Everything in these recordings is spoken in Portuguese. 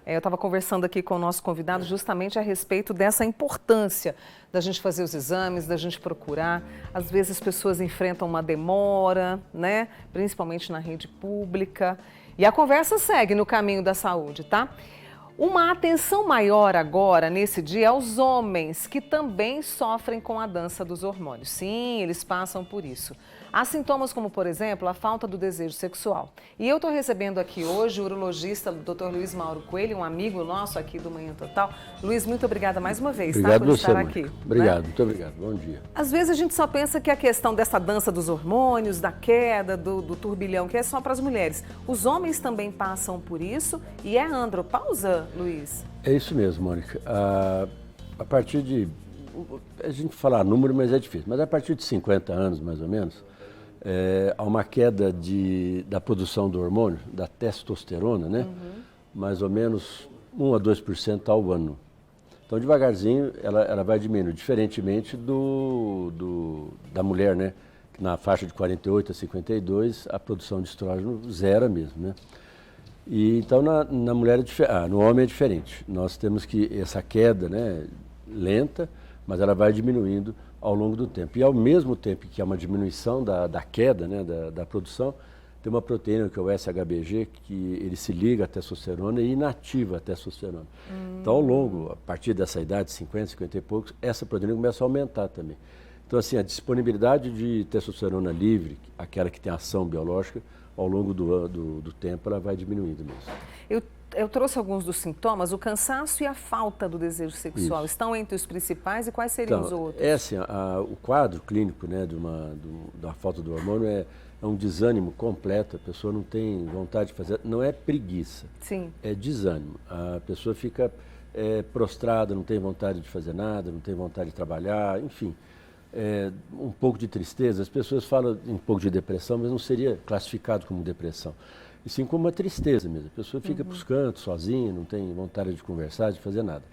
Eu estava conversando aqui com o nosso convidado justamente a respeito dessa importância da gente fazer os exames, da gente procurar. Às vezes as pessoas enfrentam uma demora, né? Principalmente na rede pública. E a conversa segue no caminho da saúde, tá? Uma atenção maior agora, nesse dia, aos homens que também sofrem com a dança dos hormônios. Sim, eles passam por isso. Há sintomas como, por exemplo, a falta do desejo sexual. E eu estou recebendo aqui hoje o urologista Dr. Luiz Mauro Coelho, um amigo nosso aqui do Manhã Total. Luiz, muito obrigada mais uma vez, obrigado por você, estar Mônica. aqui. Obrigado, Né? muito obrigado. Bom dia. Às vezes a gente só pensa que a questão dessa dança dos hormônios, da queda, do turbilhão, que é só para as mulheres. Os homens também passam por isso e é andropausa, Luiz? É isso mesmo, Mônica. A partir de... A gente falar número, mas é difícil. Mas a partir de 50 anos, mais ou menos, há uma queda da produção do hormônio, da testosterona, né? Mais ou menos 1 a 2% ao ano. Então, devagarzinho, ela vai diminuindo, diferentemente da mulher, né? Na faixa de 48 a 52, a produção de estrógeno zera mesmo, né? E, então, na mulher no homem é diferente. Nós temos que essa queda, né, lenta, mas ela vai diminuindo ao longo do tempo. E ao mesmo tempo que há uma diminuição da queda, né, da produção, tem uma proteína que é o SHBG, que ele se liga à testosterona e inativa a testosterona. Então, ao longo, a partir dessa idade, 50, 50 e poucos, essa proteína começa a aumentar também. Então, assim, a disponibilidade de testosterona livre, aquela que tem ação biológica, ao longo do tempo, ela vai diminuindo mesmo. Eu trouxe alguns dos sintomas, o cansaço e a falta do desejo sexual. Isso. Estão entre os principais e quais seriam os outros? Assim, o quadro clínico, né, da falta do hormônio é um desânimo completo, a pessoa não tem vontade de fazer, não é preguiça, Sim. É desânimo. A pessoa fica prostrada, não tem vontade de fazer nada, não tem vontade de trabalhar, enfim. Um pouco de tristeza, as pessoas falam um pouco de depressão, mas não seria classificado como depressão. E sim como uma tristeza mesmo. A pessoa fica para os cantos, sozinha, não tem vontade de conversar, de fazer nada.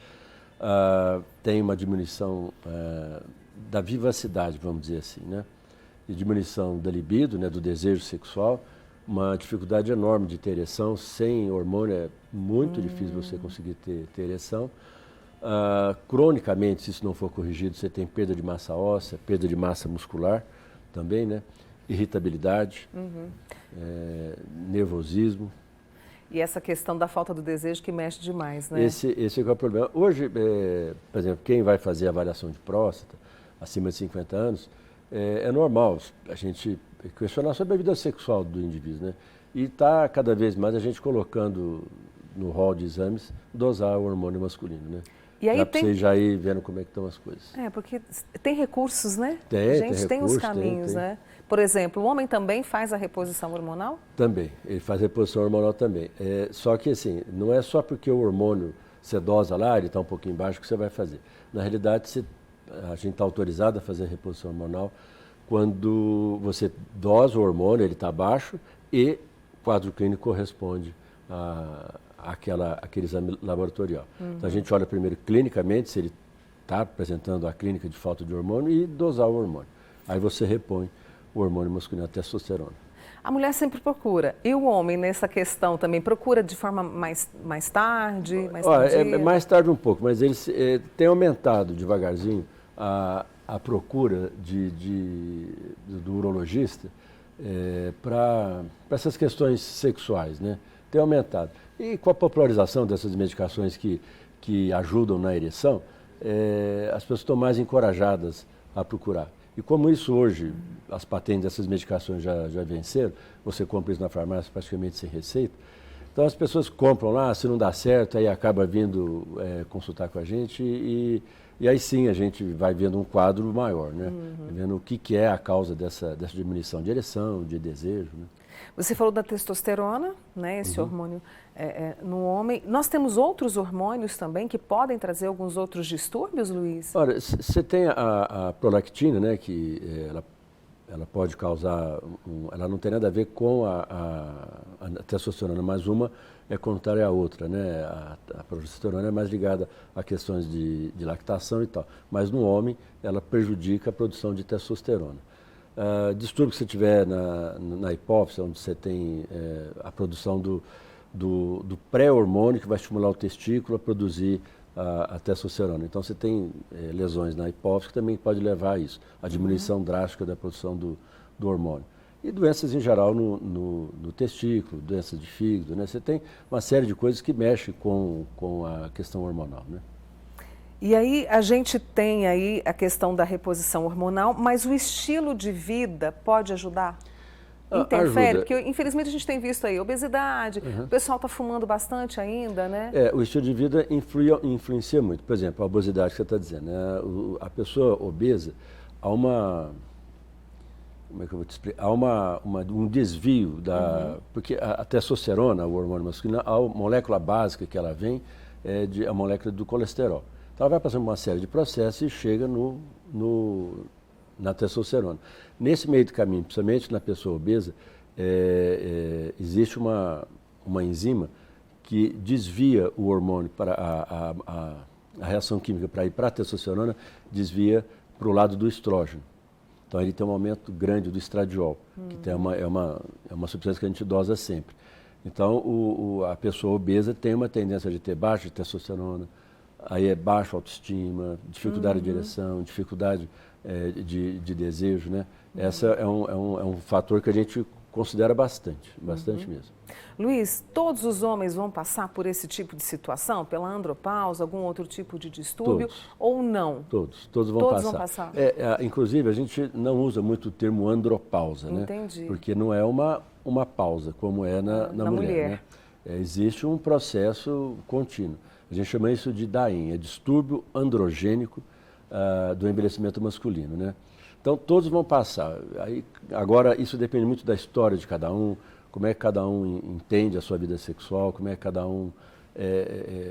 Tem uma diminuição da vivacidade, vamos dizer assim, né? E diminuição da libido, né, do desejo sexual, uma dificuldade enorme de ter ereção. Sem hormônio é muito difícil você conseguir ter ereção. Cronicamente, se isso não for corrigido, você tem perda de massa óssea, perda de massa muscular também, né? Irritabilidade, nervosismo. E essa questão da falta do desejo que mexe demais, né? Esse é o problema. Hoje, por exemplo, quem vai fazer avaliação de próstata, acima de 50 anos, é normal a gente questionar sobre a vida sexual do indivíduo, né? E está cada vez mais a gente colocando no rol de exames, dosar o hormônio masculino, né? E aí para você já ir vendo como é que estão as coisas. Porque tem recursos, né? Tem, a gente tem os recurso, caminhos, tem. né? Por exemplo, o homem também faz a reposição hormonal? Também, ele faz reposição hormonal também. Só que assim, não é só porque o hormônio você dosa lá, ele está um pouquinho baixo, que você vai fazer. Na realidade, a gente está autorizado a fazer a reposição hormonal quando você dosa o hormônio, ele está baixo e o quadro clínico corresponde aquele exame laboratorial. Então a gente olha primeiro clinicamente se ele está apresentando a clínica de falta de hormônio e dosar o hormônio. Aí você repõe o hormônio masculino, a testosterona. A mulher sempre procura. E o homem, nessa questão, também procura de forma mais tarde, mais tardia? Mais tarde um pouco, mas eles têm aumentado devagarzinho a procura do urologista para essas questões sexuais, né? Tem aumentado. E com a popularização dessas medicações que ajudam na ereção, as pessoas estão mais encorajadas a procurar. E como isso hoje, as patentes dessas medicações já venceram, você compra isso na farmácia praticamente sem receita, então as pessoas compram lá, se não dá certo, aí acaba vindo consultar com a gente e aí sim a gente vai vendo um quadro maior, né? Vendo o que é a causa dessa diminuição de ereção, de desejo, né? Você falou da testosterona, né, esse hormônio no homem. Nós temos outros hormônios também que podem trazer alguns outros distúrbios, Luiz? Olha, você tem a prolactina, né, que ela pode causar, ela não tem nada a ver com a testosterona, mas uma é contrária à outra, né? A progesterona é mais ligada a questões de lactação e tal, mas no homem ela prejudica a produção de testosterona. Distúrbio que você tiver na hipófise, onde você tem a produção do do pré-hormônio que vai estimular o testículo a produzir a testosterona. Então você tem lesões na hipófise que também pode levar a isso, a diminuição drástica da produção do hormônio. E doenças em geral no testículo, doenças de fígado, né? Você tem uma série de coisas que mexem com a questão hormonal, né? E aí a gente tem aí a questão da reposição hormonal, mas o estilo de vida pode ajudar? Interfere? Ajuda. Porque infelizmente a gente tem visto aí obesidade, o pessoal está fumando bastante ainda, né? O estilo de vida influencia muito. Por exemplo, a obesidade que você está dizendo, né? A pessoa obesa, há uma... Como é que eu vou te explicar? Há um desvio porque a testosterona, o hormônio masculino, a molécula básica que ela vem é a molécula do colesterol. Então ela vai passando por uma série de processos e chega na testosterona. Nesse meio do caminho, principalmente na pessoa obesa, existe uma enzima que desvia o hormônio para a reação química para ir para a testosterona, desvia para o lado do estrógeno. Então ele tem um aumento grande do estradiol, que é uma substância que a gente dosa sempre. Então a pessoa obesa tem uma tendência de ter baixa testosterona, aí é baixa autoestima, dificuldade de ereção, dificuldade de desejo, né? Esse é um fator que a gente considera bastante mesmo. Luiz, todos os homens vão passar por esse tipo de situação? Pela andropausa, algum outro tipo de distúrbio? Todos. Ou não? Todos vão passar. Inclusive, a gente não usa muito o termo andropausa, né? Entendi. Porque não é uma pausa, como é na mulher. Né? Existe um processo contínuo. A gente chama isso de DAIM, distúrbio androgênico do envelhecimento masculino, né? Então, todos vão passar. Agora, isso depende muito da história de cada um, como é que cada um entende a sua vida sexual, como é que cada um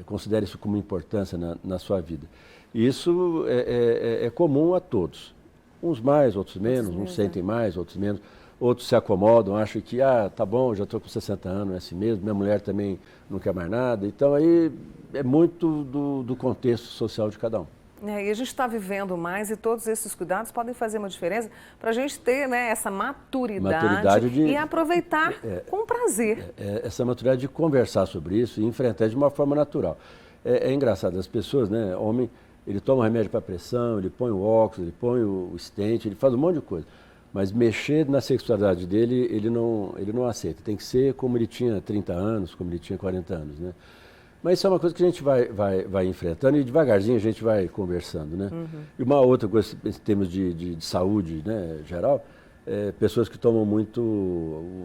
considera isso como importância na sua vida. E isso é comum a todos. Uns mais, outros menos, uns sentem mais, outros menos. Outros se acomodam, acham que, tá bom, já estou com 60 anos, é assim mesmo, minha mulher também não quer mais nada. Então, aí é muito do contexto social de cada um. E a gente está vivendo mais e todos esses cuidados podem fazer uma diferença para a gente ter, né, essa maturidade e aproveitar com prazer. Essa maturidade de conversar sobre isso e enfrentar de uma forma natural. É engraçado, as pessoas, né, homem, ele toma remédio para pressão, ele põe o óculos, ele põe o stent, ele faz um monte de coisa. Mas mexer na sexualidade dele, ele não aceita. Tem que ser como ele tinha 30 anos, como ele tinha 40 anos, né? Mas isso é uma coisa que a gente vai enfrentando e devagarzinho a gente vai conversando, né? E uma outra coisa, em termos de saúde, né, geral, pessoas que tomam muito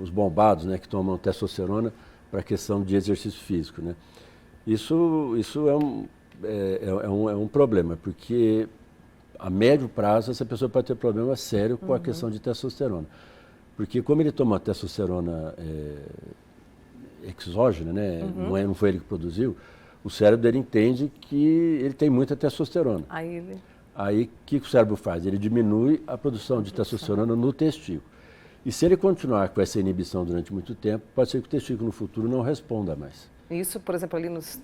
os bombados, né, que tomam testosterona para a questão de exercício físico, né? Isso é um problema, porque a médio prazo essa pessoa pode ter problema sério com a questão de testosterona. Porque como ele toma testosterona exógena, né? Não foi ele que produziu, o cérebro dele entende que ele tem muita testosterona. Aí o que o cérebro faz? Ele diminui a produção de testosterona no testículo. E se ele continuar com essa inibição durante muito tempo, pode ser que o testículo no futuro não responda mais. Isso, por exemplo, ali nos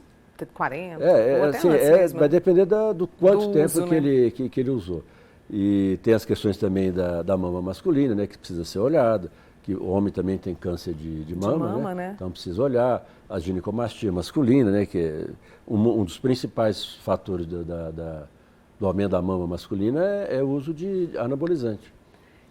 40, ou até assim, antes mesmo. Vai depender do quanto tempo uso, que ele usou. E tem as questões também da mama masculina, né, que precisa ser olhada, que o homem também tem câncer de mama, né? Então precisa olhar. A ginecomastia masculina, né, que é um dos principais fatores do aumento da mama masculina é o uso de anabolizante.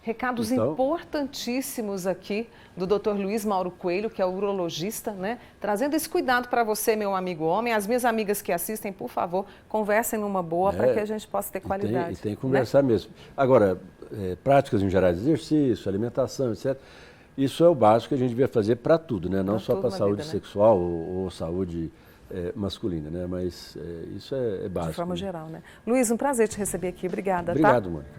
Recados importantíssimos aqui do Dr. Luiz Mauro Coelho, que é urologista, né? Trazendo esse cuidado para você, meu amigo homem. As minhas amigas que assistem, por favor, conversem numa boa para que a gente possa ter qualidade. E tem que conversar mesmo. Agora, práticas em geral de exercício, alimentação, etc. Isso é o básico que a gente devia fazer para tudo, né? Não só para a saúde sexual ou saúde masculina, né? Mas isso é básico. De forma geral, né? Luiz, um prazer te receber aqui. Obrigada, Obrigado, Mônica.